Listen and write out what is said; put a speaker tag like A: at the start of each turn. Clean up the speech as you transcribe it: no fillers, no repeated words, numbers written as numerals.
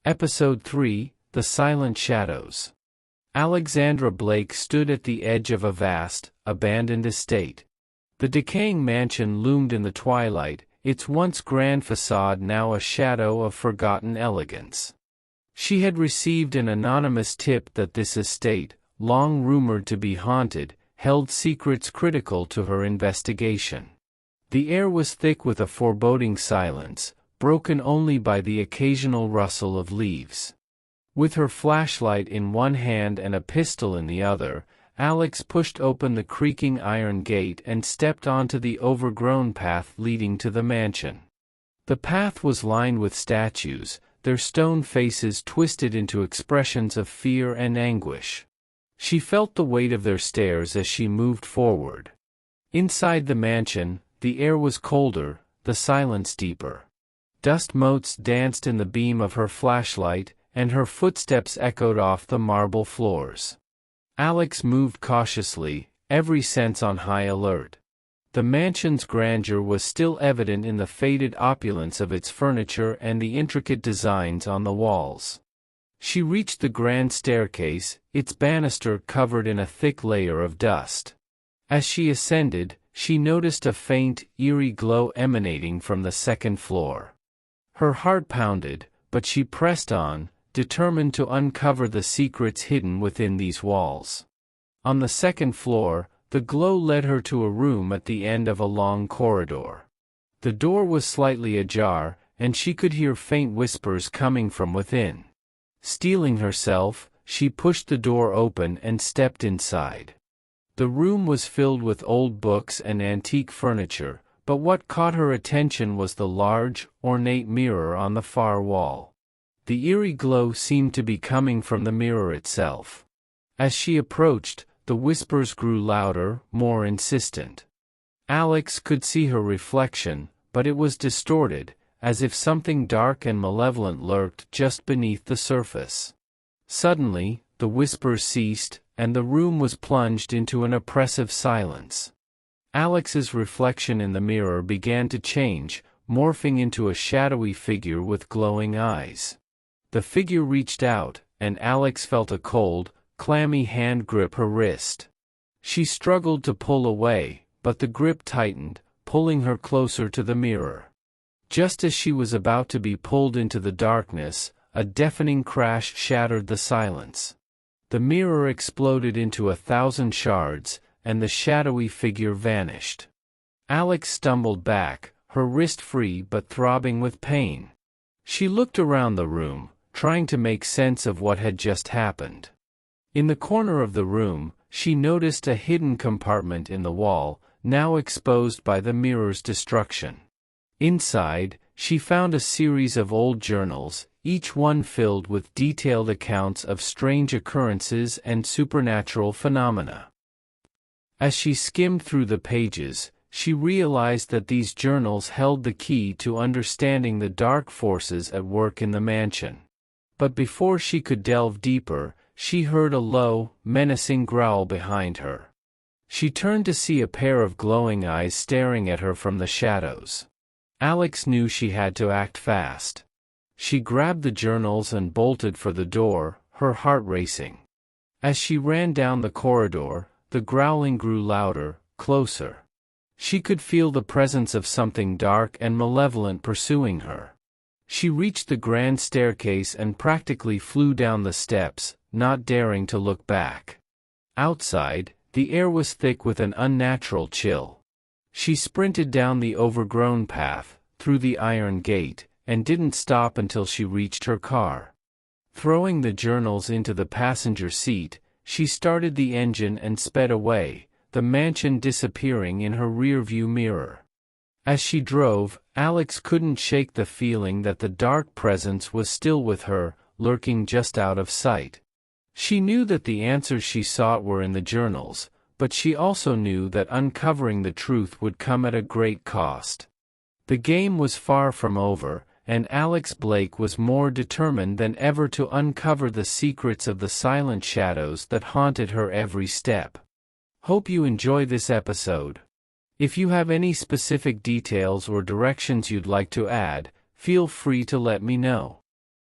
A: Episode 3, The Silent Shadows. Alexandra Blake stood at the edge of a vast, abandoned estate. The decaying mansion loomed in the twilight, its once grand facade now a shadow of forgotten elegance. She had received an anonymous tip that this estate, long rumored to be haunted, held secrets critical to her investigation. The air was thick with a foreboding silence, broken only by the occasional rustle of leaves. With her flashlight in one hand and a pistol in the other, Alex pushed open the creaking iron gate and stepped onto the overgrown path leading to the mansion. The path was lined with statues, their stone faces twisted into expressions of fear and anguish. She felt the weight of their stares as she moved forward. Inside the mansion, the air was colder, the silence deeper. Dust motes danced in the beam of her flashlight, and her footsteps echoed off the marble floors. Alex moved cautiously, every sense on high alert. The mansion's grandeur was still evident in the faded opulence of its furniture and the intricate designs on the walls. She reached the grand staircase, its banister covered in a thick layer of dust. As she ascended, she noticed a faint, eerie glow emanating from the second floor. Her heart pounded, but she pressed on, determined to uncover the secrets hidden within these walls. On the second floor, the glow led her to a room at the end of a long corridor. The door was slightly ajar, and she could hear faint whispers coming from within. Steeling herself, she pushed the door open and stepped inside. The room was filled with old books and antique furniture, but what caught her attention was the large, ornate mirror on the far wall. The eerie glow seemed to be coming from the mirror itself. As she approached, the whispers grew louder, more insistent. Alex could see her reflection, but it was distorted, as if something dark and malevolent lurked just beneath the surface. Suddenly, the whispers ceased, and the room was plunged into an oppressive silence. Alex's reflection in the mirror began to change, morphing into a shadowy figure with glowing eyes. The figure reached out, and Alex felt a cold, clammy hand grip her wrist. She struggled to pull away, but the grip tightened, pulling her closer to the mirror. Just as she was about to be pulled into the darkness, a deafening crash shattered the silence. The mirror exploded into 1,000 shards, and the shadowy figure vanished. Alex stumbled back, her wrist free but throbbing with pain. She looked around the room, trying to make sense of what had just happened. In the corner of the room, she noticed a hidden compartment in the wall, now exposed by the mirror's destruction. Inside, she found a series of old journals, each one filled with detailed accounts of strange occurrences and supernatural phenomena. As she skimmed through the pages, she realized that these journals held the key to understanding the dark forces at work in the mansion. But before she could delve deeper, she heard a low, menacing growl behind her. She turned to see a pair of glowing eyes staring at her from the shadows. Alex knew she had to act fast. She grabbed the journals and bolted for the door, her heart racing. As she ran down the corridor, the growling grew louder, closer. She could feel the presence of something dark and malevolent pursuing her. She reached the grand staircase and practically flew down the steps, not daring to look back. Outside, the air was thick with an unnatural chill. She sprinted down the overgrown path, through the iron gate, and didn't stop until she reached her car. Throwing the journals into the passenger seat, she started the engine and sped away, the mansion disappearing in her rearview mirror. As she drove, Alex couldn't shake the feeling that the dark presence was still with her, lurking just out of sight. She knew that the answers she sought were in the journals, but she also knew that uncovering the truth would come at a great cost. The game was far from over, and Alex Blake was more determined than ever to uncover the secrets of the silent shadows that haunted her every step. Hope you enjoy this episode. If you have any specific details or directions you'd like to add, feel free to let me know.